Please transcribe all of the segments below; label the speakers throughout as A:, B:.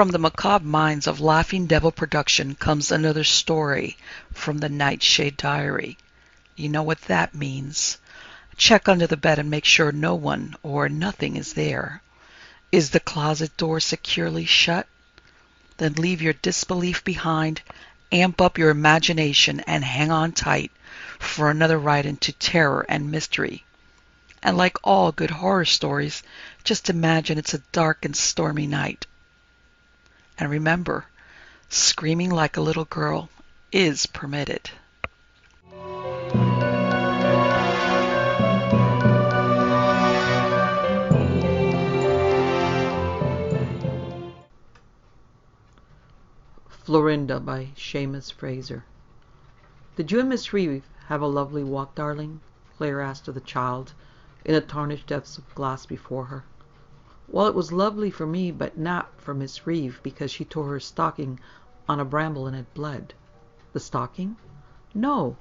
A: From the macabre minds of Laughing Devil Production comes another story from the Nightshade Diary. You know what that means. Check under the bed and make sure no one or nothing is there. Is the closet door securely shut? Then leave your disbelief behind, amp up your imagination, and hang on tight for another ride into terror and mystery. And like all good horror stories, just imagine it's a dark and stormy night. And remember, screaming like a little girl is permitted.
B: Florinda by Shamus Frazer. Did you and Miss Reeve have a lovely walk, darling? Claire asked of the child, in the tarnished depths of glass before her. Well, it was lovely for me, but not for Miss Reeve, because she tore her stocking on a bramble and it bled. The stocking? No.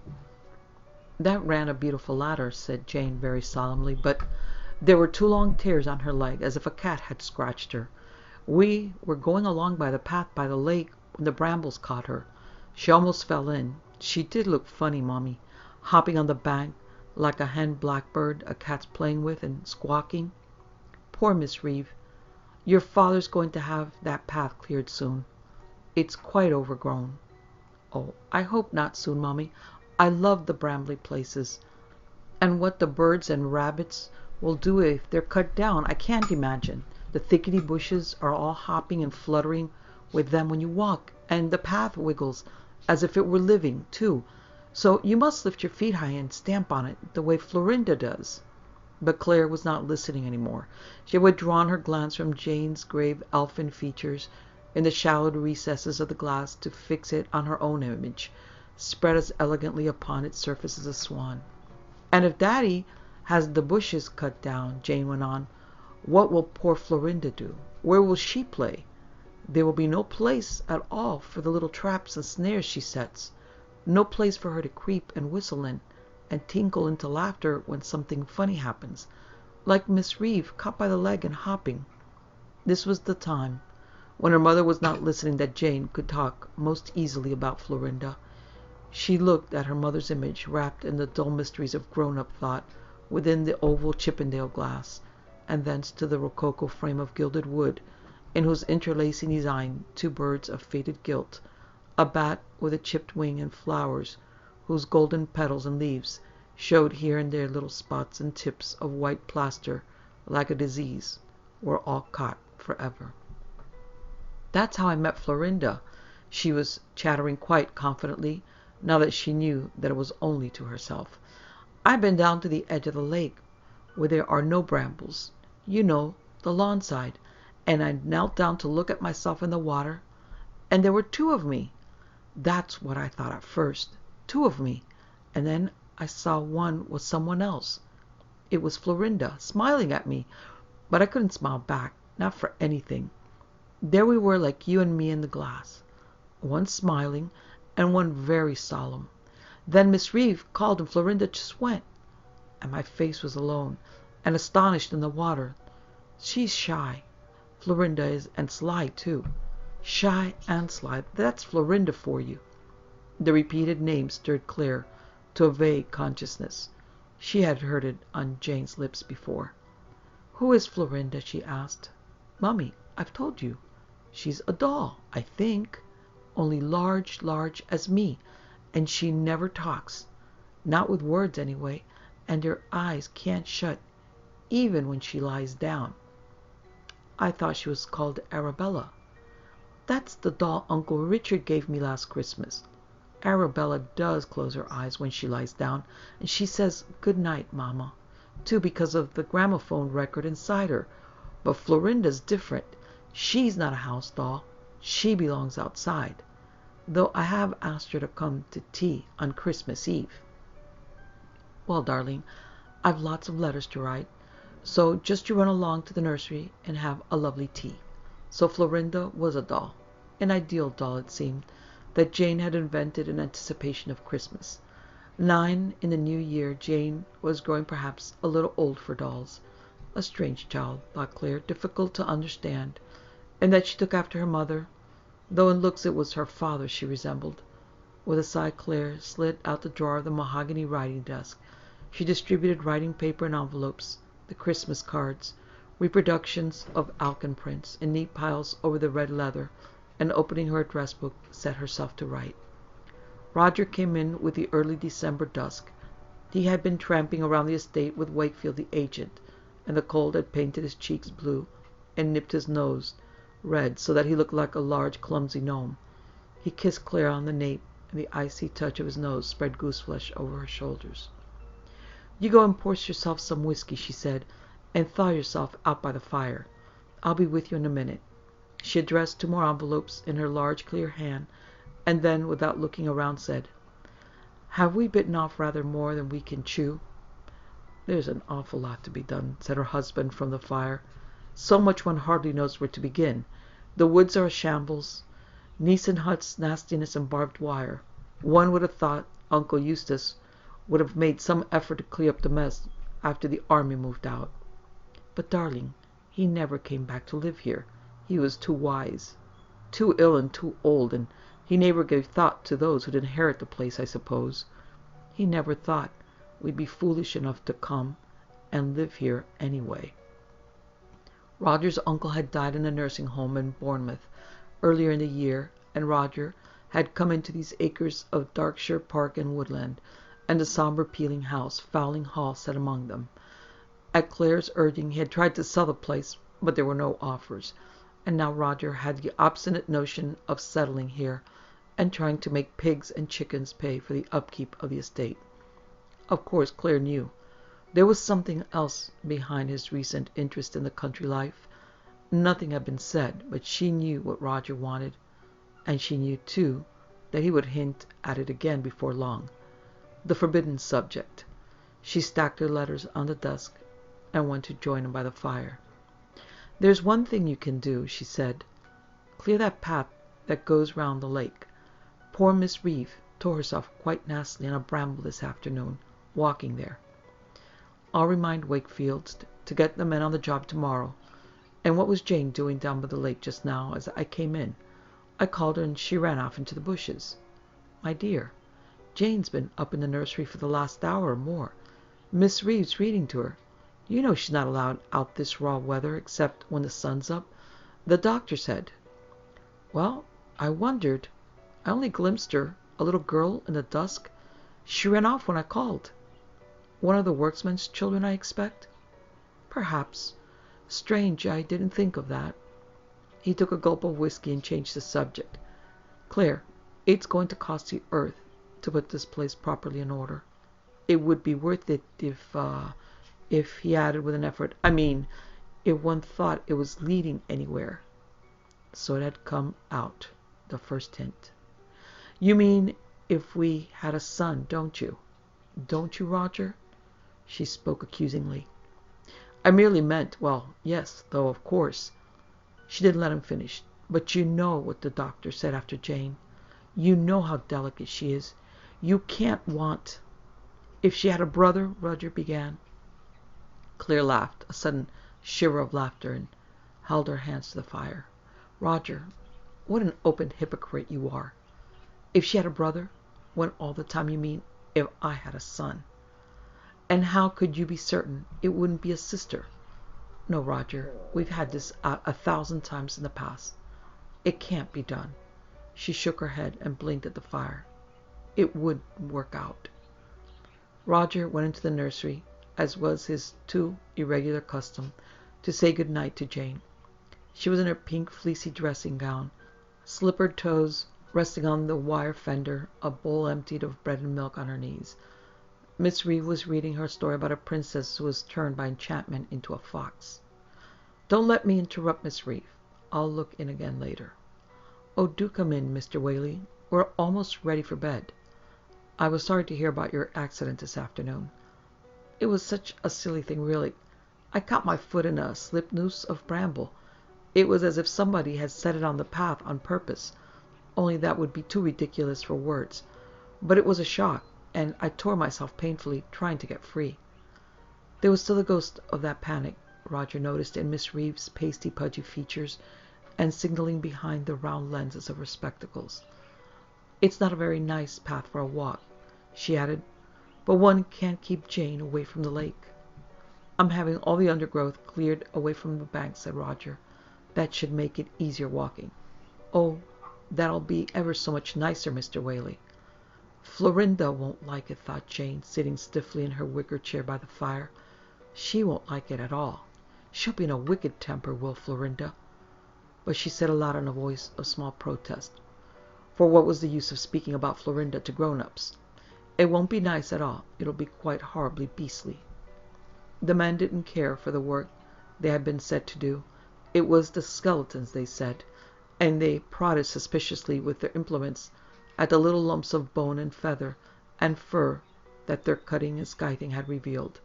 B: That ran a beautiful ladder, said Jane very solemnly, but there were 2 long tears on her leg, as if a cat had scratched her. We were going along by the path by the lake when the brambles caught her. She almost fell in. She did look funny, Mommy, hopping on the bank like a hen blackbird a cat's playing with and squawking. Poor Miss Reeve. Your father's going to have that path cleared soon. It's quite overgrown. Oh, I hope not soon, Mommy. I love the brambly places. And what the birds and rabbits will do if they're cut down, I can't imagine. The thickety bushes are all hopping and fluttering with them when you walk, and the path wiggles as if it were living, too. So you must lift your feet high and stamp on it, the way Florinda does. But Claire was not listening any more. She had withdrawn her glance from Jane's grave elfin features in the shallowed recesses of the glass to fix it on her own image, spread as elegantly upon its surface as a swan. And if Daddy has the bushes cut down, Jane went on, what will poor Florinda do? Where will she play? There will be no place at all for the little traps and snares she sets. No place for her to creep and whistle in, and tinkle into laughter when something funny happens, like Miss Reeve caught by the leg and hopping. This was the time, when her mother was not listening, that Jane could talk most easily about Florinda. She looked at her mother's image, wrapped in the dull mysteries of grown-up thought, within the oval Chippendale glass, and thence to the rococo frame of gilded wood, in whose interlacing design 2 birds of faded gilt, a bat with a chipped wing, and flowers whose golden petals and leaves showed here and there little spots and tips of white plaster like a disease, were all caught forever. That's how I met Florinda, she was chattering quite confidently, now that she knew that it was only to herself. I've been down to the edge of the lake, where there are no brambles, you know, the lawn side, and I knelt down to look at myself in the water, and there were 2 of me. That's what I thought at first, 2 of me, and then I saw one was someone else. It was Florinda, smiling at me, but I couldn't smile back, not for anything. There we were, like you and me in the glass, one smiling and one very solemn. Then Miss Reeve called and Florinda just went, and my face was alone and astonished in the water. She's shy, Florinda is, and sly too. Shy and sly, that's Florinda for you. The repeated name stirred Claire to a vague consciousness. She had heard it on Jane's lips before. Who is Florinda? She asked. Mummy, I've told you. She's a doll, I think, only large as me, and she never talks, not with words anyway, and her eyes can't shut, even when she lies down. I thought she was called Arabella. That's the doll Uncle Richard gave me last Christmas. Arabella does close her eyes when she lies down, and she says, "Good night, Mama," too, because of the gramophone record inside her. But Florinda's different. She's not a house doll. She belongs outside, though I have asked her to come to tea on Christmas Eve. Well, darling, I've lots of letters to write, so just you run along to the nursery and have a lovely tea. So Florinda was a doll, an ideal doll, it seemed, that Jane had invented in anticipation of Christmas. 9 in the new year, Jane was growing perhaps a little old for dolls. A strange child, thought Claire, difficult to understand, and that she took after her mother, though in looks it was her father she resembled. With a sigh, Claire slid out the drawer of the mahogany writing desk. She distributed writing paper and envelopes, the Christmas cards, reproductions of Alcan prints, in neat piles over the red leather, and opening her address book, set herself to write. Roger came in with the early December dusk. He had been tramping around the estate with Wakefield the agent, and the cold had painted his cheeks blue and nipped his nose red so that he looked like a large clumsy gnome. He kissed Claire on the nape, and the icy touch of his nose spread gooseflesh over her shoulders. "You go and pour yourself some whiskey," she said, "and thaw yourself out by the fire. I'll be with you in a minute." She addressed 2 more envelopes in her large clear hand, and then, without looking around, said, "Have we bitten off rather more than we can chew?" "There's an awful lot to be done," said her husband from the fire. "So much one hardly knows where to begin. The woods are a shambles. Neeson huts, nastiness, and barbed wire. One would have thought Uncle Eustace would have made some effort to clear up the mess after the army moved out. But, darling, he never came back to live here. He was too wise. Too ill and too old, and he never gave thought to those who'd inherit the place, I suppose. He never thought we'd be foolish enough to come and live here anyway." Roger's uncle had died in a nursing home in Bournemouth earlier in the year, and Roger had come into these acres of Darkshire Park and woodland, and the sombre peeling house, Fowling Hall, set among them. At Claire's urging, he had tried to sell the place, but there were no offers, and now Roger had the obstinate notion of settling here, and trying to make pigs and chickens pay for the upkeep of the estate. Of course, Claire knew there was something else behind his recent interest in the country life. Nothing had been said, but she knew what Roger wanted, and she knew, too, that he would hint at it again before long. The forbidden subject. She stacked her letters on the desk and went to join him by the fire. "There's one thing you can do," she said. "Clear that path that goes round the lake. Poor Miss Reeve tore herself quite nastily on a bramble this afternoon, walking there. I'll remind Wakefield to get the men on the job tomorrow. And what was Jane doing down by the lake just now as I came in? I called her and she ran off into the bushes. My dear, Jane's been up in the nursery for the last hour or more. Miss Reeve's reading to her. You know she's not allowed out this raw weather except when the sun's up. The doctor said." "Well, I wondered. I only glimpsed her, a little girl in the dusk. She ran off when I called. One of the workmen's children, I expect?" "Perhaps. Strange, I didn't think of that." He took a gulp of whiskey and changed the subject. "Claire, it's going to cost the earth to put this place properly in order. It would be worth it if," he added with an effort, "I mean, if one thought it was leading anywhere." So it had come out, the first hint. "You mean if we had a son, don't you? Don't you, Roger?" She spoke accusingly. "I merely meant, well, yes, though, of course." She didn't let him finish. "But you know what the doctor said after Jane. You know how delicate she is. You can't want—" "If she had a brother," Roger began. Claire laughed, a sudden shiver of laughter, and held her hands to the fire. "Roger, what an open hypocrite you are. If she had a brother, when all the time you mean if I had a son. And how could you be certain it wouldn't be a sister? No, Roger, we've had this out 1,000 times in the past. It can't be done." She shook her head and blinked at the fire. "It wouldn't work out." Roger went into the nursery, as was his too irregular custom, to say good night to Jane. She was in her pink fleecy dressing gown, slippered toes resting on the wire fender, a bowl emptied of bread and milk on her knees. Miss Reeve was reading her story about a princess who was turned by enchantment into a fox. "Don't let me interrupt, Miss Reeve. I'll look in again later." "Oh, do come in, Mr. Whaley. We're almost ready for bed. I was sorry to hear about your accident this afternoon. It was such a silly thing, really. I caught my foot in a slip noose of bramble. It was as if somebody had set it on the path on purpose, only that would be too ridiculous for words. But it was a shock, and I tore myself painfully trying to get free." There was still the ghost of that panic, Roger noticed, in Miss Reeve's pasty, pudgy features, and signaling behind the round lenses of her spectacles. "It's not a very nice path for a walk," she added, "but one can't keep Jane away from the lake." "I'm having all the undergrowth cleared away from the bank," said Roger. "That should make it easier walking." "Oh, that'll be ever so much nicer, Mr. Whaley." "Florinda won't like it," thought Jane, sitting stiffly in her wicker chair by the fire. "She won't like it at all. She'll be in a wicked temper, will Florinda." But she said aloud in a voice of small protest, for what was the use of speaking about Florinda to grown-ups? "It won't be nice at all. It'll be quite horribly beastly." The men didn't care for the work they had been set to do. It was the skeletons, they said, and they prodded suspiciously with their implements at the little lumps of bone and feather and fur that their cutting and scything had revealed.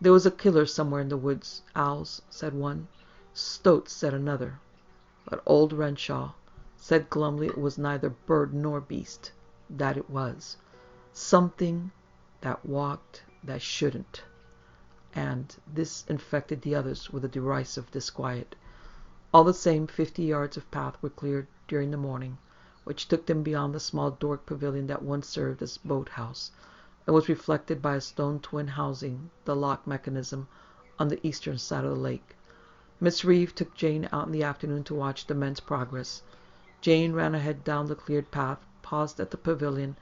B: There was a killer somewhere in the woods. Owls, said one. Stoats, said another. But old Renshaw said glumly it was neither bird nor beast. That it was something that walked that shouldn't. And this infected the others with a derisive disquiet. All the same, 50 yards of path were cleared during the morning, which took them beyond the small Doric pavilion that once served as boat-house, and was reflected by a stone twin housing the lock mechanism on the eastern side of the lake. Miss Reeve took Jane out in the afternoon to watch the men's progress. Jane ran ahead down the cleared path, paused at the pavilion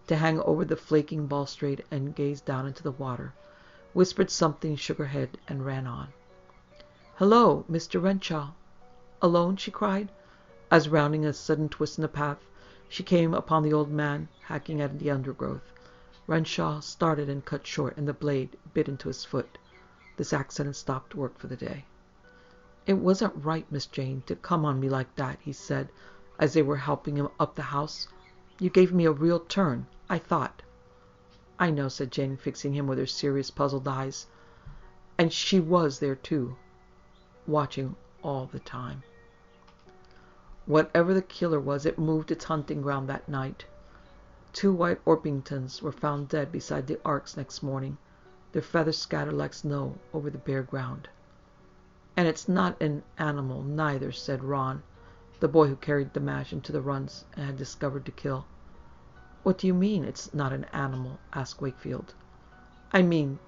B: to hang over the flaking balustrade and gaze down into the water, whispered something, shook her head, and ran on. "Hello, Mr. Renshaw." "Alone?" she cried, as rounding a sudden twist in the path, she came upon the old man hacking at the undergrowth. Renshaw started and cut short, and the blade bit into his foot. This accident stopped work for the day. "It wasn't right, Miss Jane, to come on me like that," he said, as they were helping him up the house. "You gave me a real turn. I thought—" "I know," said Jane, fixing him with her serious, puzzled eyes. And she was there, too, watching all the time. Whatever the killer was, it moved its hunting ground that night. 2 white Orpingtons were found dead beside the arks next morning, their feathers scattered like snow over the bare ground. "And it's not an animal, neither," said Ron, the boy who carried the mash into the runs and had discovered the kill. "What do you mean, it's not an animal?" asked Wakefield. "I mean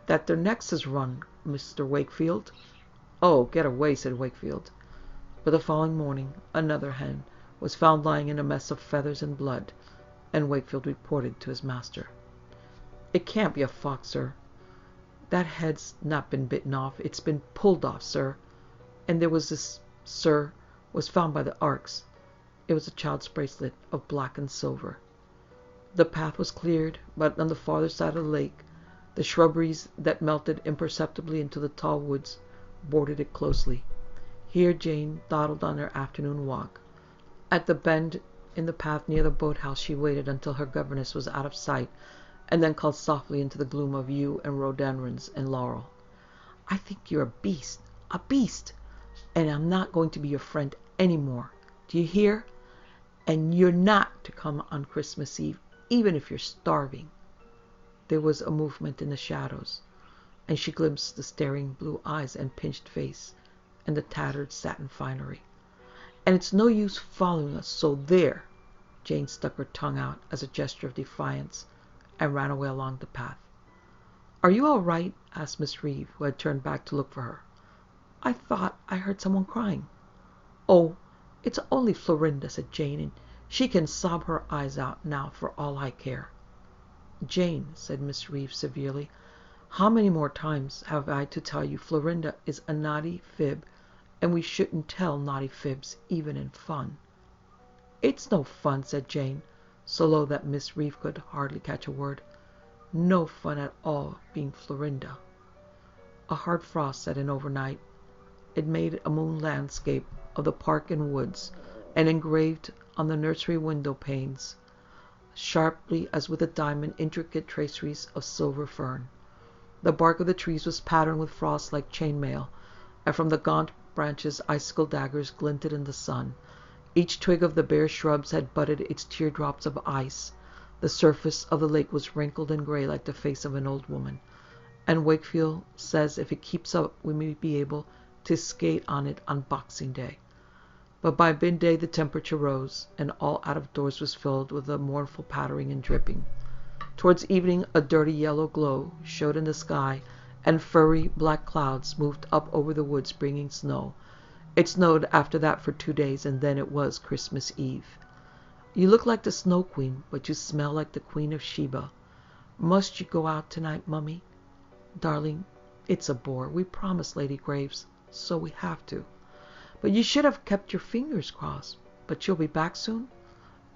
B: that their necks is run, Mr. Wakefield." "Oh, get away," said Wakefield. But the following morning another hen was found lying in a mess of feathers and blood, and Wakefield reported to his master. "It can't be a fox, sir. That head's not been bitten off. It's been pulled off, sir. And there was this, sir, was found by the arks." It was a child's bracelet of black and silver. The path was cleared, but on the farther side of the lake, the shrubberies that melted imperceptibly into the tall woods bordered it closely. Here Jane dawdled on her afternoon walk. At the bend in the path near the boathouse she waited until her governess was out of sight, and then called softly into the gloom of yew and rhododendrons and laurel. "I think you're a beast, and I'm not going to be your friend any more. Do you hear? And you're not to come on Christmas Eve, even if you're starving." There was a movement in the shadows, and she glimpsed the staring blue eyes and pinched face and the tattered satin finery. "And it's no use following us, so there!" Jane stuck her tongue out as a gesture of defiance and ran away along the path. "Are you all right?" asked Miss Reeve, who had turned back to look for her. "I thought I heard someone crying." "Oh, it's only Florinda," said Jane, "and she can sob her eyes out now for all I care." "Jane," said Miss Reeve severely, "how many more times have I to tell you Florinda is a naughty fib, and we shouldn't tell naughty fibs even in fun?" "It's no fun," said Jane, so low that Miss Reeve could hardly catch a word. "No fun at all being Florinda." A hard frost set in overnight. It made a moon landscape of the park and woods, and engraved on the nursery window panes, sharply as with a diamond, intricate traceries of silver fern. The bark of the trees was patterned with frost like chainmail, and from the gaunt branches icicle daggers glinted in the sun. Each twig of the bare shrubs had budded its teardrops of ice. The surface of the lake was wrinkled and gray like the face of an old woman, and Wakefield says if it keeps up we may be able to skate on it on Boxing Day. But by midday the temperature rose, and all out of doors was filled with a mournful pattering and dripping. Towards evening a dirty yellow glow showed in the sky, and furry black clouds moved up over the woods bringing snow. It snowed after that for 2 days, and then it was Christmas Eve. You look like the Snow Queen, but you smell like the Queen of Sheba. Must you go out tonight, Mummy? Darling, it's a bore. We promised Lady Graves, so we have to. But you should have kept your fingers crossed. But you'll be back soon?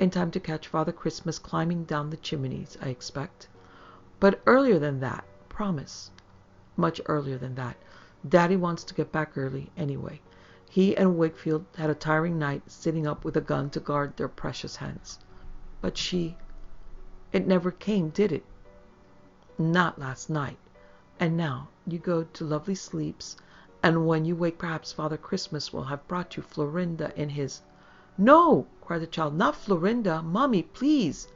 B: In time to catch Father Christmas climbing down the chimneys, I expect. But earlier than that, promise. Much earlier than that. Daddy wants to get back early, anyway. He and Wakefield had a tiring night sitting up with a gun to guard their precious hens. But it never came, did it? Not last night. And now you go to lovely sleeps, and when you wake perhaps Father Christmas will have brought you Florinda in his... No, cried the child, not Florinda. Mummy, please.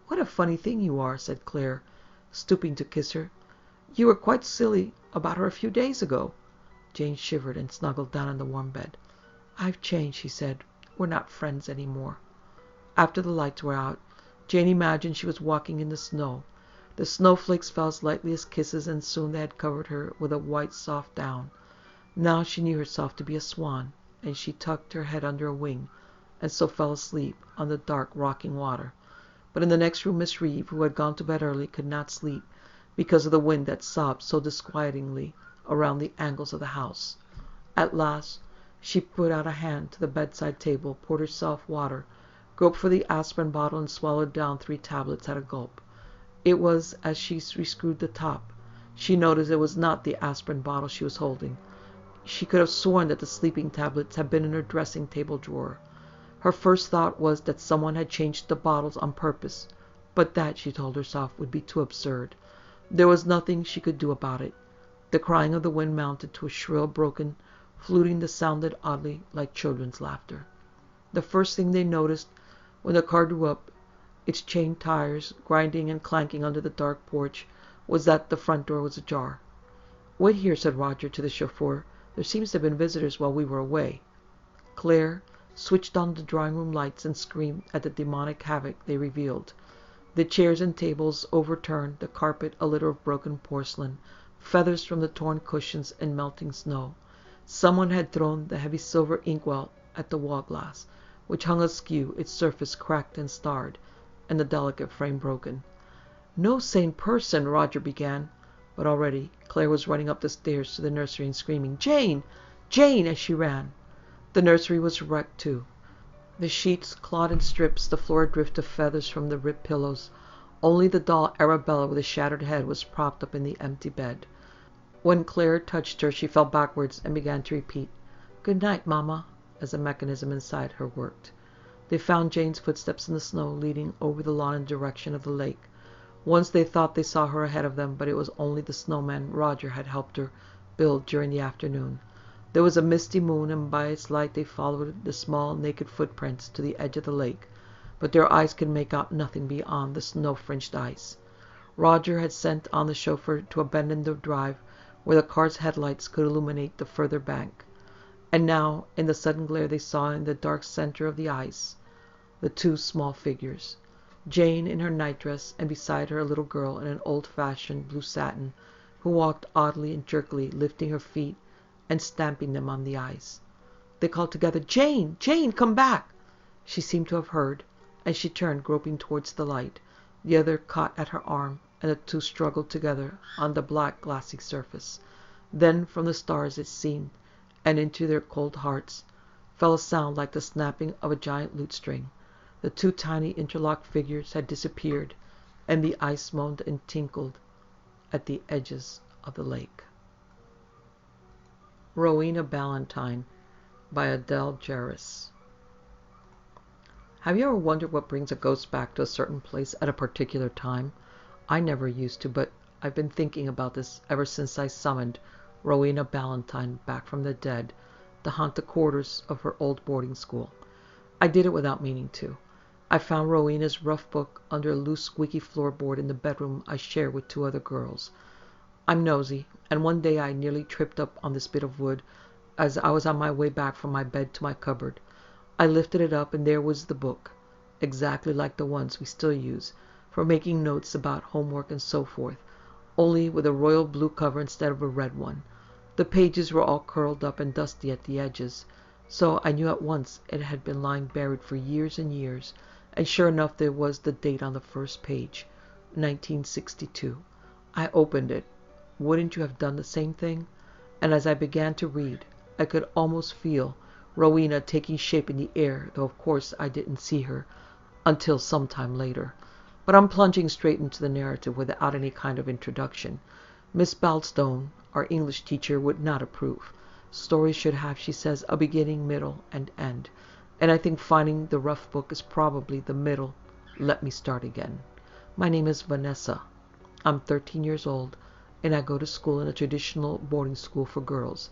B: What a funny thing you are, said Claire, stooping to kiss her. You were quite silly about her a few days ago. Jane shivered and snuggled down in the warm bed. I've changed, she said. We're not friends any more. After the lights were out, Jane imagined she was walking in the snow. The snowflakes fell as lightly as kisses, and soon they had covered her with a white soft down. Now she knew herself to be a swan, and she tucked her head under a wing, and so fell asleep on the dark rocking water. But in the next room Miss Reeve, who had gone to bed early, could not sleep, because of the wind that sobbed so disquietingly around the angles of the house. At last she put out a hand to the bedside table, poured herself water, groped for the aspirin bottle, and swallowed down 3 tablets at a gulp. It was as she rescrewed the top. She noticed it was not the aspirin bottle she was holding. She could have sworn that the sleeping tablets had been in her dressing table drawer. Her first thought was that someone had changed the bottles on purpose, but that, she told herself, would be too absurd. There was nothing she could do about it. The crying of the wind mounted to a shrill, broken fluting that sounded oddly like children's laughter. The first thing they noticed when the car drew up, its chained tires grinding and clanking under the dark porch, was that the front door was ajar. Wait here, said Roger to the chauffeur. There seems to have been visitors while we were away. Claire switched on the drawing-room lights and screamed at the demonic havoc they revealed. The chairs and tables overturned, the carpet a litter of broken porcelain, feathers from the torn cushions, and melting snow. Someone had thrown the heavy silver inkwell at the wall glass, which hung askew, its surface cracked and starred, and the delicate frame broken. No sane person, Roger began, but already Claire was running up the stairs to the nursery and screaming, Jane! Jane! As she ran. The nursery was wrecked too. The sheets clawed in strips, the floor a drift of feathers from the ripped pillows. Only the doll Arabella with a shattered head was propped up in the empty bed. When Claire touched her, she fell backwards and began to repeat, Good night, Mama, as the mechanism inside her worked. They found Jane's footsteps in the snow leading over the lawn in the direction of the lake. Once they thought they saw her ahead of them, but it was only the snowman Roger had helped her build during the afternoon. There was a misty moon, and by its light they followed the small, naked footprints to the edge of the lake, but their eyes could make out nothing beyond the snow-fringed ice. Roger had sent on the chauffeur to a bend in the drive where the car's headlights could illuminate the further bank. And now, in the sudden glare, they saw in the dark center of the ice the 2 small figures, Jane in her nightdress, and beside her a little girl in an old-fashioned blue satin, who walked oddly and jerkily, lifting her feet and stamping them on the ice. They called together, Jane! Jane, come back! She seemed to have heard, and she turned, groping towards the light. The other caught at her arm, and the 2 struggled together on the black glassy surface. Then from the stars, it seemed, and into their cold hearts, fell a sound like the snapping of a giant lute string. The 2 tiny interlocked figures had disappeared, and the ice moaned and tinkled at the edges of the lake. Rowena Ballantyne by Adele Geras. Have you ever wondered what brings a ghost back to a certain place at a particular time? I never used to, but I've been thinking about this ever since I summoned Rowena Ballantyne back from the dead to haunt the quarters of her old boarding school. I did it without meaning to. I found Rowena's rough book under a loose squeaky floorboard in the bedroom I share with 2 other girls. I'm nosy, and one day I nearly tripped up on this bit of wood as I was on my way back from my bed to my cupboard. I lifted it up, and there was the book, exactly like the ones we still use for making notes about homework and so forth, only with a royal blue cover instead of a red one. The pages were all curled up and dusty at the edges, so I knew at once it had been lying buried for years and years, and sure enough there was the date on the first page, 1962. I opened it. Wouldn't you have done the same thing? And as I began to read, I could almost feel Rowena taking shape in the air, though of course I didn't see her until some time later. But I'm plunging straight into the narrative without any kind of introduction. Miss Baldstone, our English teacher, would not approve. Stories should have, she says, a beginning, middle, and end. And I think Finding the Rough Book is probably the middle. Let me start again. My name is Vanessa. I'm 13 years old, and I go to school in a traditional boarding school for girls.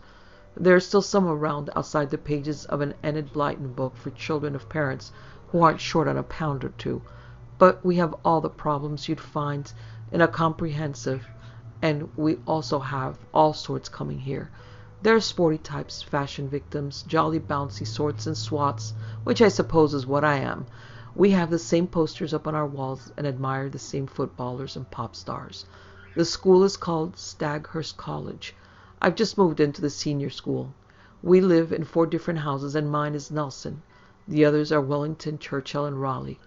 B: There are still some around outside the pages of an Enid Blyton book for children of parents who aren't short on a pound or two. But we have all the problems you'd find in a comprehensive, and we also have all sorts coming here. There are sporty types, fashion victims, jolly bouncy sorts and swats, which I suppose is what I am. We have the same posters up on our walls and admire the same footballers and pop stars. The school is called Staghurst College. I've just moved into the senior school. We live in 4 different houses, and mine is Nelson. The others are Wellington, Churchill, and Raleigh.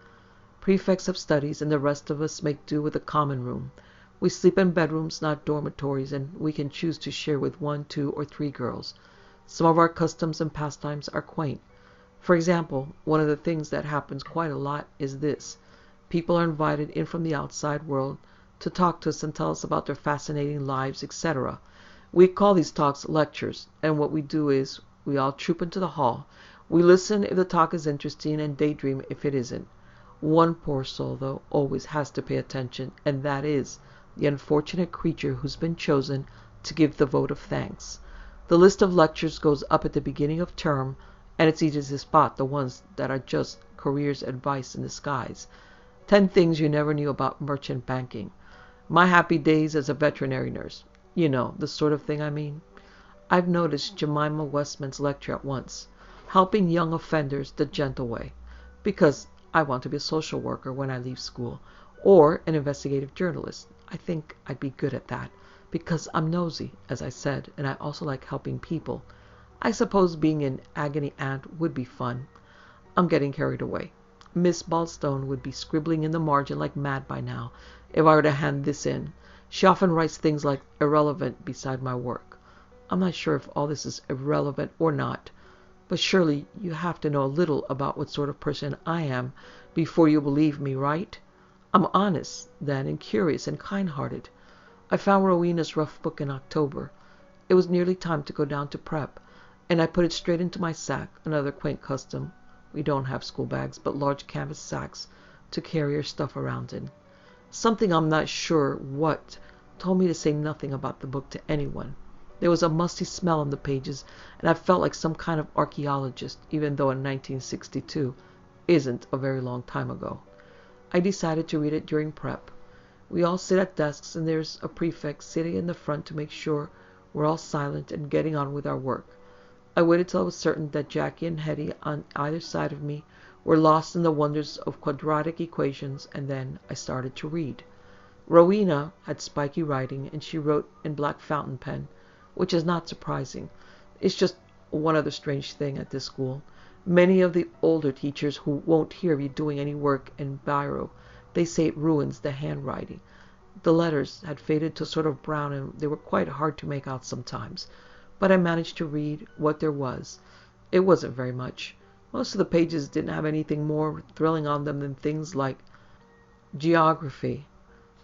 B: Prefects have studies, and the rest of us make do with a common room. We sleep in bedrooms, not dormitories, and we can choose to share with 1, 2, or 3 girls. Some of our customs and pastimes are quaint. For example, one of the things that happens quite a lot is this. People are invited in from the outside world to talk to us and tell us about their fascinating lives, etc. We call these talks lectures, and what we do is we all troop into the hall. We listen if the talk is interesting and daydream if it isn't. One poor soul, though, always has to pay attention, and that is the unfortunate creature who's been chosen to give the vote of thanks. The list of lectures goes up at the beginning of term, and it's easy to spot the ones that are just careers advice in disguise. 10 things you never knew about merchant banking. My happy days as a veterinary nurse. You know, the sort of thing I mean. I've noticed Jemima Westman's lecture at once. Helping young offenders the gentle way. Because I want to be a social worker when I leave school. Or an investigative journalist. I think I'd be good at that. Because I'm nosy, as I said, and I also like helping people. I suppose being an agony aunt would be fun. I'm getting carried away. Miss Baldstone would be scribbling in the margin like mad by now if I were to hand this in. She often writes things like irrelevant beside my work. I'm not sure if all this is irrelevant or not, but surely you have to know a little about what sort of person I am before you believe me, right? I'm honest, then, and curious and kind-hearted. I found Rowena's rough book in October. It was nearly time to go down to prep, and I put it straight into my sack, another quaint custom. We don't have school bags, but large canvas sacks to carry our stuff around in. Something I'm not sure what told me to say nothing about the book to anyone. There was a musty smell on the pages, and I felt like some kind of archaeologist, even though in 1962 isn't a very long time ago. I decided to read it during prep. We all sit at desks, and there's a prefect sitting in the front to make sure we're all silent and getting on with our work. I waited till I was certain that Jackie and Hetty on either side of me were lost in the wonders of quadratic equations, and then I started to read. Rowena had spiky writing, and she wrote in black fountain pen, which is not surprising. It's just one other strange thing at this school. Many of the older teachers who won't hear of you doing any work in biro, they say it ruins the handwriting. The letters had faded to sort of brown, and they were quite hard to make out sometimes. But I managed to read what there was. It wasn't very much. Most of the pages didn't have anything more thrilling on them than things like geography,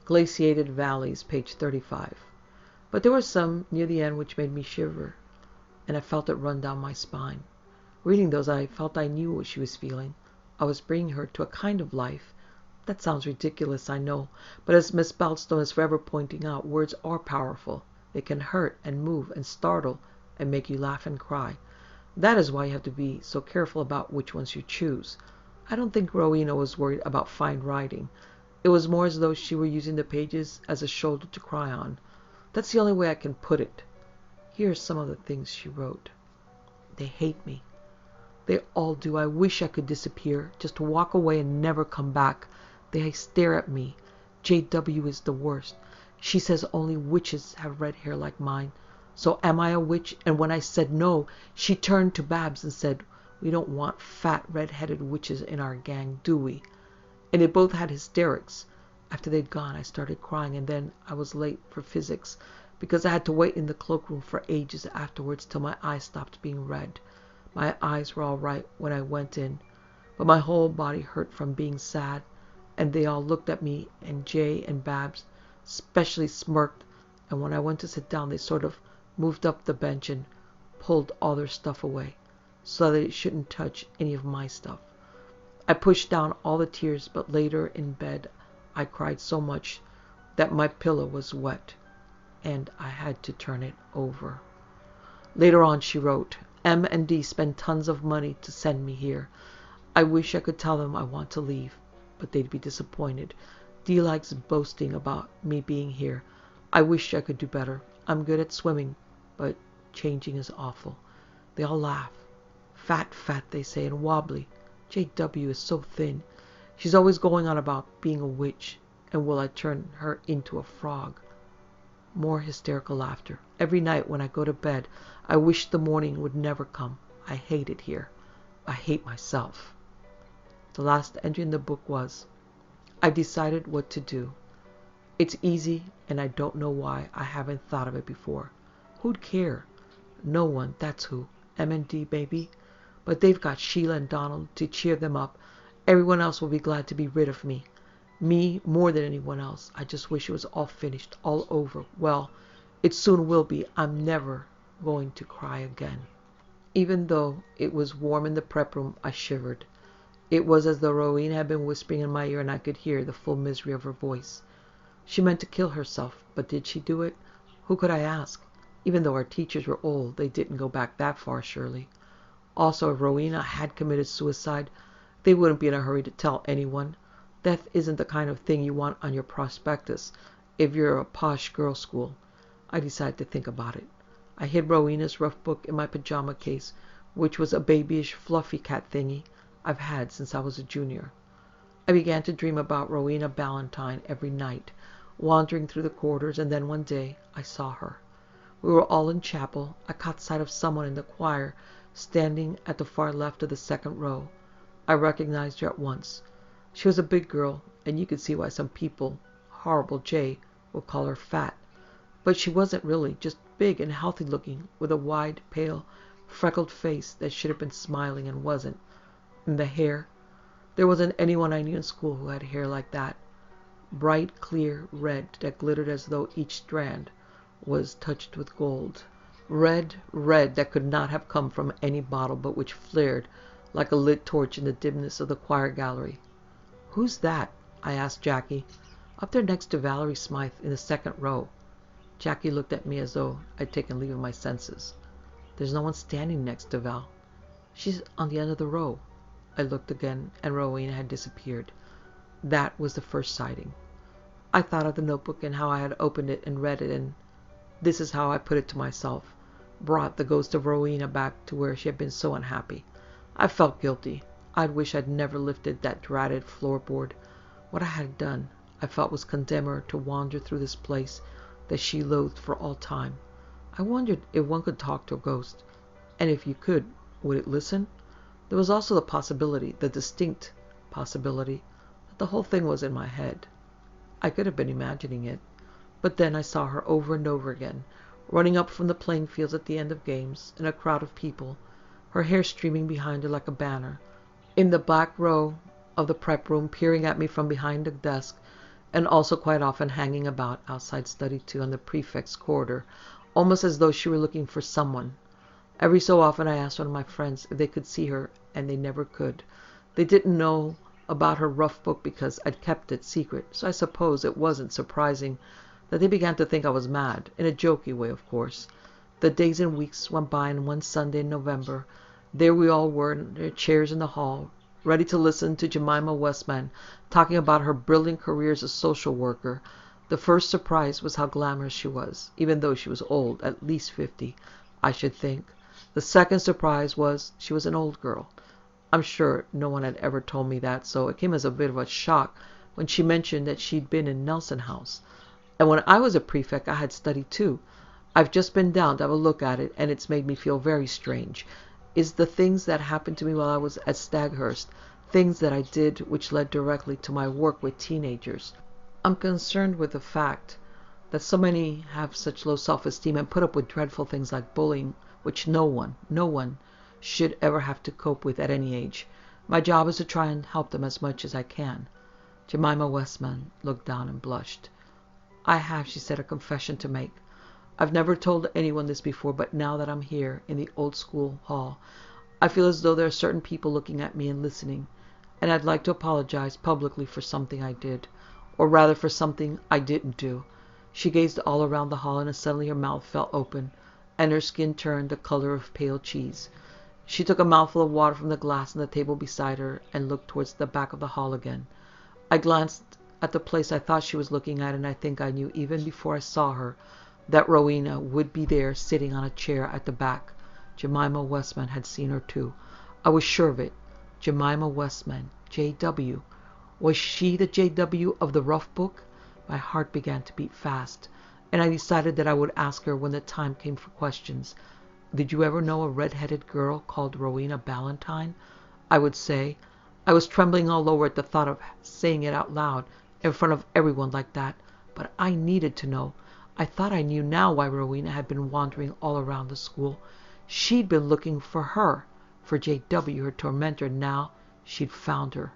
B: glaciated valleys, page 35. But there were some near the end which made me shiver, and I felt it run down my spine. Reading those, I felt I knew what she was feeling. I was bringing her to a kind of life. That sounds ridiculous, I know, but as Miss Baldstone is forever pointing out, words are powerful. They can hurt and move and startle and make you laugh and cry. That is why you have to be so careful about which ones you choose. I don't think Rowena was worried about fine writing. It was more as though she were using the pages as a shoulder to cry on. That's the only way I can put it. Here are some of the things she wrote. They hate me. They all do. I wish I could disappear, just walk away and never come back. They stare at me. JW is the worst. She says only witches have red hair like mine. So am I a witch? And when I said no, she turned to Babs and said, "We don't want fat red-headed witches in our gang, do we?" And they both had hysterics. After they'd gone, I started crying, and then I was late for physics because I had to wait in the cloakroom for ages afterwards till my eyes stopped being red. My eyes were all right when I went in, but my whole body hurt from being sad, and they all looked at me, and Jay and Babs especially smirked, and when I went to sit down, they sort of moved up the bench and pulled all their stuff away so that it shouldn't touch any of my stuff. I pushed down all the tears, but later in bed I cried so much that my pillow was wet, and I had to turn it over. Later on she wrote, "M and D spend tons of money to send me here. I wish I could tell them I want to leave, but they'd be disappointed. D likes boasting about me being here. I wish I could do better. I'm good at swimming, but changing is awful." They all laugh. "Fat, fat," they say, and wobbly. JW is so thin. She's always going on about being a witch, and will I turn her into a frog? More hysterical laughter. Every night when I go to bed, I wish the morning would never come. I hate it here. I hate myself. The last entry in the book was, "I've decided what to do. It's easy, and I don't know why I haven't thought of it before. Who'd care? No one, that's who. M&D, maybe. But they've got Sheila and Donald to cheer them up. Everyone else will be glad to be rid of me. Me more than anyone else. I just wish it was all finished, all over. Well, it soon will be. I'm never going to cry again." Even though it was warm in the prep room, I shivered. It was as though Rowena had been whispering in my ear, and I could hear the full misery of her voice. She meant to kill herself, but did she do it? Who could I ask? Even though our teachers were old, they didn't go back that far, surely. Also, if Rowena had committed suicide, they wouldn't be in a hurry to tell anyone. Death isn't the kind of thing you want on your prospectus if you're a posh girls' school. I decided to think about it. I hid Rowena's rough book in my pajama case, which was a babyish fluffy cat thingy I've had since I was a junior. I began to dream about Rowena Ballantyne every night, wandering through the corridors, and then one day I saw her. We were all in chapel. I caught sight of someone in the choir standing at the far left of the second row. I recognized her at once. She was a big girl, and you could see why some people, horrible Jay, would call her fat. But she wasn't really, just big and healthy looking, with a wide, pale, freckled face that should have been smiling and wasn't. And the hair, there wasn't anyone I knew in school who had hair like that. Bright, clear red that glittered as though each strand was touched with gold. Red, red that could not have come from any bottle, but which flared like a lit torch in the dimness of the choir gallery. "Who's that?" I asked Jackie. "Up there next to Valerie Smythe in the second row." Jackie looked at me as though I'd taken leave of my senses. "There's no one standing next to Val. She's on the end of the row." I looked again, and Rowena had disappeared. That was the first sighting. I thought of the notebook and how I had opened it and read it, and this is how I put it to myself, brought the ghost of Rowena back to where she had been so unhappy. I felt guilty. I'd wish I'd never lifted that dratted floorboard. What I had done, I felt, was condemn her to wander through this place that she loathed for all time. I wondered if one could talk to a ghost, and if you could, would it listen? There was also the possibility, the distinct possibility, that the whole thing was in my head. I could have been imagining it. But then I saw her over and over again, running up from the playing fields at the end of games, in a crowd of people, her hair streaming behind her like a banner, in the back row of the prep room, peering at me from behind the desk, and also quite often hanging about outside Study 2 on the prefect's corridor, almost as though she were looking for someone. Every so often I asked one of my friends if they could see her, and they never could. They didn't know about her rough book because I'd kept it secret, so I suppose it wasn't surprising that they began to think I was mad, in a jokey way, of course. The days and weeks went by, and one Sunday in November, there we all were in their chairs in the hall, ready to listen to Jemima Westman talking about her brilliant career as a social worker. The first surprise was how glamorous she was, even though she was old, at least 50, I should think. The second surprise was she was an old girl. I'm sure no one had ever told me that, so it came as a bit of a shock when she mentioned that she'd been in Nelson House. And when I was a prefect, I had studied too. I've just been down to have a look at it, and it's made me feel very strange. Is the things that happened to me while I was at Staghurst, things that I did which led directly to my work with teenagers. I'm concerned with the fact that so many have such low self-esteem and put up with dreadful things like bullying, which no one should ever have to cope with at any age. My job is to try and help them as much as I can. Jemima Westman looked down and blushed. I have, she said, a confession to make. I've never told anyone this before, but now that I'm here in the old school hall, I feel as though there are certain people looking at me and listening, and I'd like to apologize publicly for something I did, or rather for something I didn't do. She gazed all around the hall, and suddenly her mouth fell open, and her skin turned the color of pale cheese. She took a mouthful of water from the glass on the table beside her and looked towards the back of the hall again. I glanced at the place I thought she was looking at, and I think I knew even before I saw her that Rowena would be there sitting on a chair at the back. Jemima Westman had seen her too. I was sure of it. Jemima Westman, J.W. Was she the J.W. of the rough book? My heart began to beat fast, and I decided that I would ask her when the time came for questions. Did you ever know a red-headed girl called Rowena Ballantyne? I would say. I was trembling all over at the thought of saying it out loud in front of everyone like that, but I needed to know. I thought I knew now why Rowena had been wandering all around the school. She'd been looking for her, for J.W., her tormentor, and now she'd found her.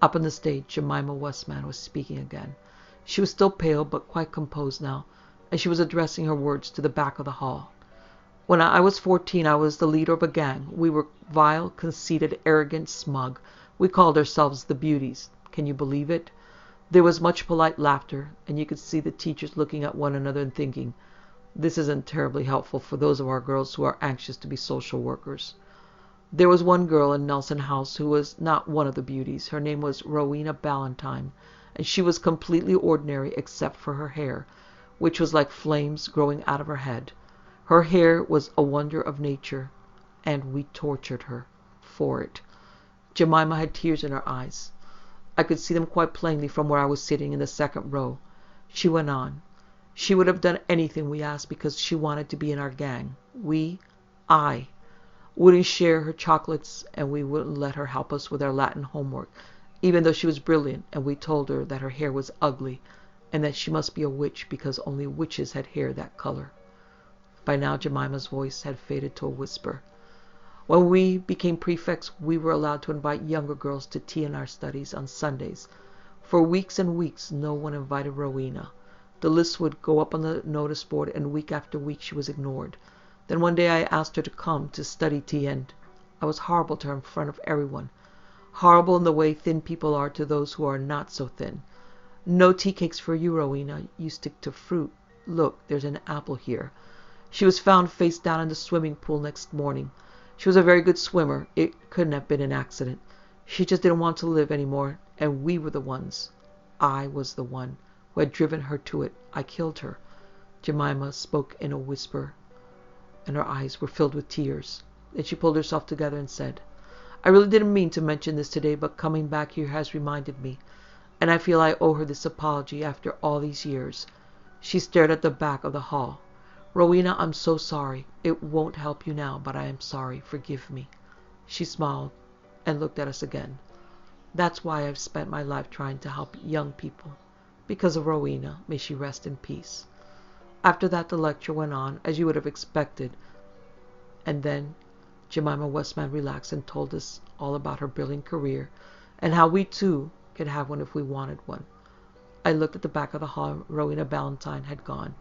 B: Up on the stage, Jemima Westman was speaking again. She was still pale, but quite composed now, and she was addressing her words to the back of the hall. When I was 14, I was the leader of a gang. We were vile, conceited, arrogant, smug. We called ourselves the Beauties. Can you believe it? There was much polite laughter, and you could see the teachers looking at one another and thinking, this isn't terribly helpful for those of our girls who are anxious to be social workers. There was one girl in Nelson House who was not one of the Beauties. Her name was Rowena Ballantyne, and she was completely ordinary except for her hair, which was like flames growing out of her head. Her hair was a wonder of nature, and we tortured her for it. Jemima had tears in her eyes. I could see them quite plainly from where I was sitting in the second row. She went on. She would have done anything we asked because she wanted to be in our gang. I, wouldn't share her chocolates, and we wouldn't let her help us with our Latin homework, even though she was brilliant, and we told her that her hair was ugly, and that she must be a witch because only witches had hair that color. By now Jemima's voice had faded to a whisper. When we became prefects, we were allowed to invite younger girls to tea in our studies on Sundays. For weeks and weeks, no one invited Rowena. The list would go up on the notice board, and week after week she was ignored. Then one day I asked her to come to study tea, and I was horrible to her in front of everyone. Horrible in the way thin people are to those who are not so thin. No tea cakes for you, Rowena. You stick to fruit. Look, there's an apple here. She was found face down in the swimming pool next morning. She was a very good swimmer. It couldn't have been an accident. She just didn't want to live anymore, and we were the ones. I was the one who had driven her to it. I killed her. Jemima spoke in a whisper, and her eyes were filled with tears. Then she pulled herself together and said, I really didn't mean to mention this today, but coming back here has reminded me, and I feel I owe her this apology after all these years. She stared at the back of the hall. Rowena, I'm so sorry. It won't help you now, but I am sorry. Forgive me. She smiled and looked at us again. That's why I've spent my life trying to help young people. Because of Rowena, may she rest in peace. After that, the lecture went on, as you would have expected. And then Jemima Westman relaxed and told us all about her brilliant career and how we, too, could have one if we wanted one. I looked at the back of the hall. Rowena Ballantyne had gone.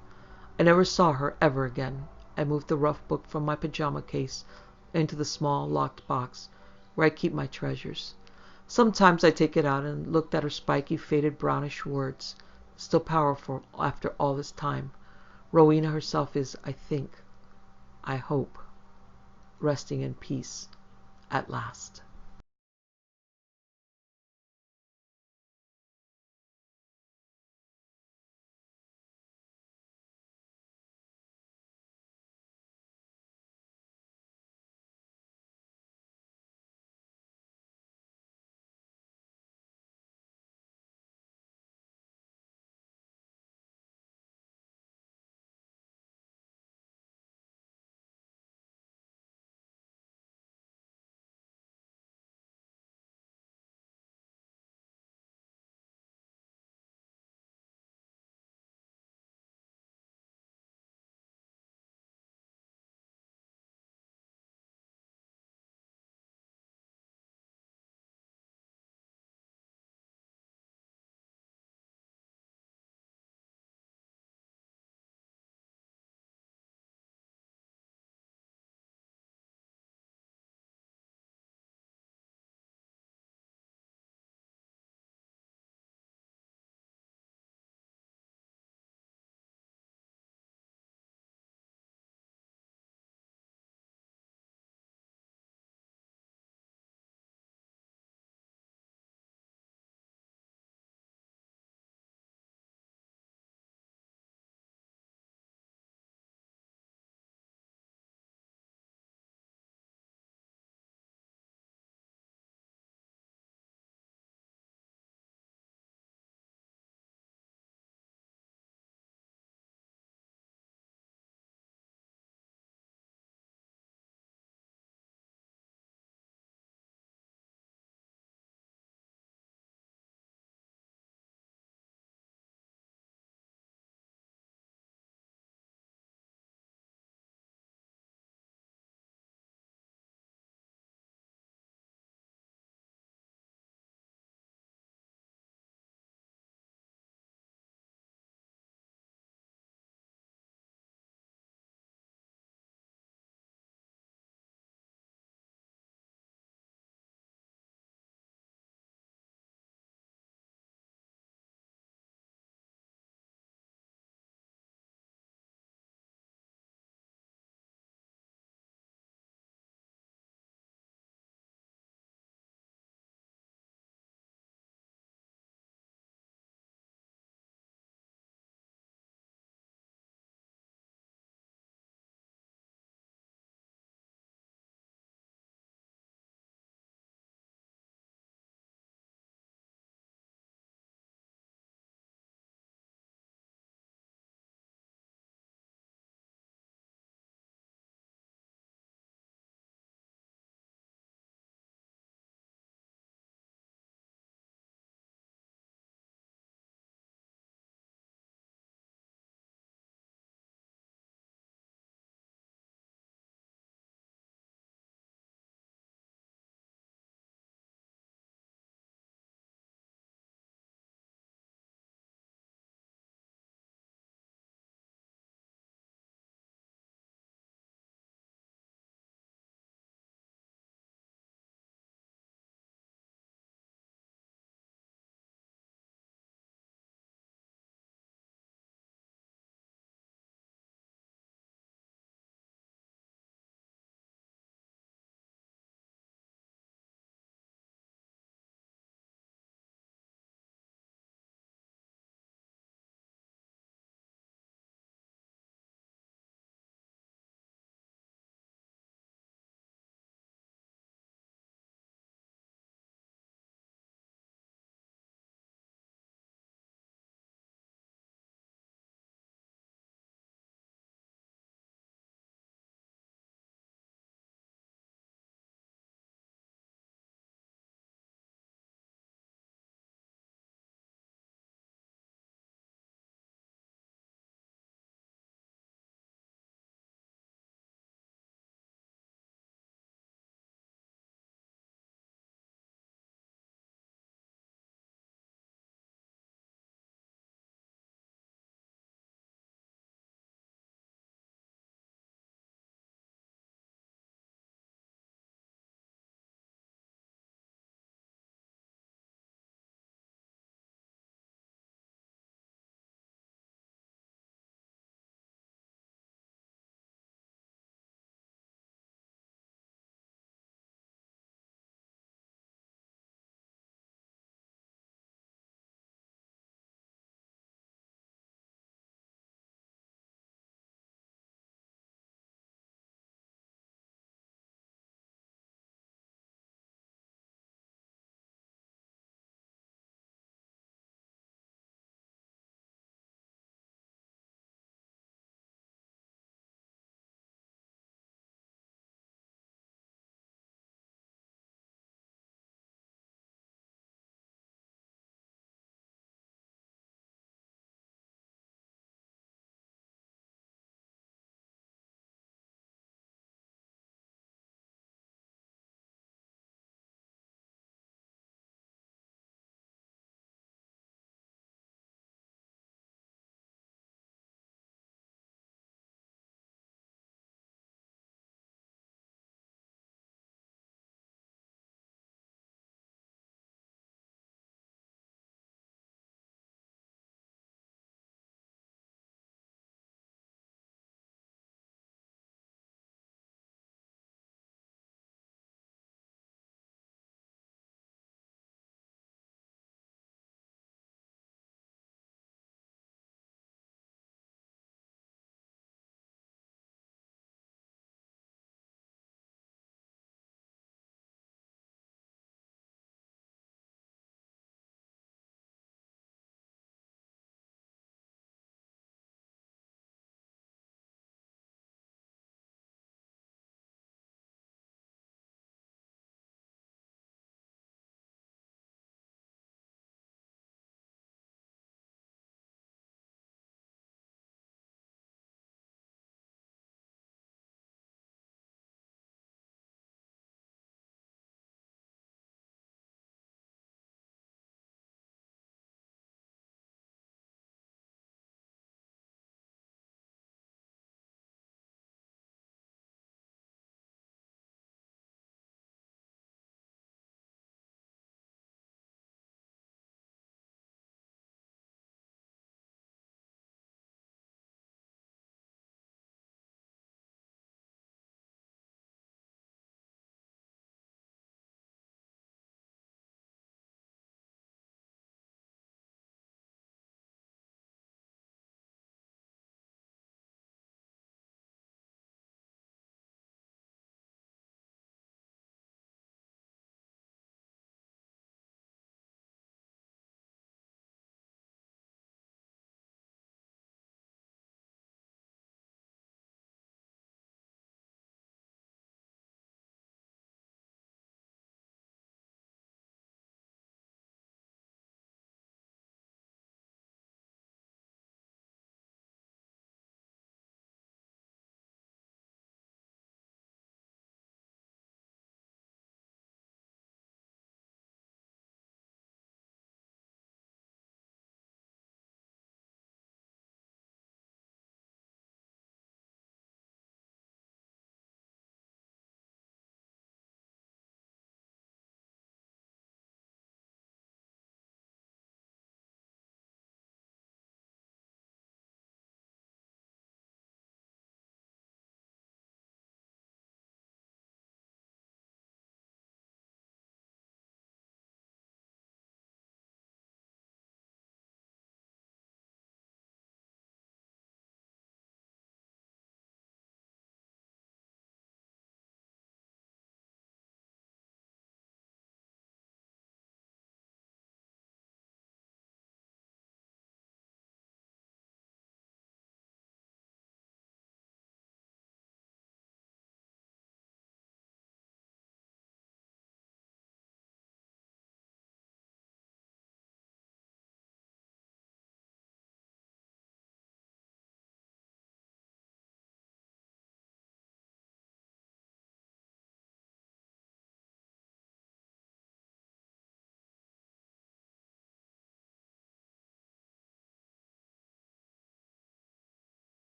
B: I never saw her ever again. I moved the rough book from my pajama case into the small locked box where I keep my treasures. Sometimes I take it out and look at her spiky, faded brownish words, still powerful after all this time. Rowena herself is, I think, I hope, resting in peace at last.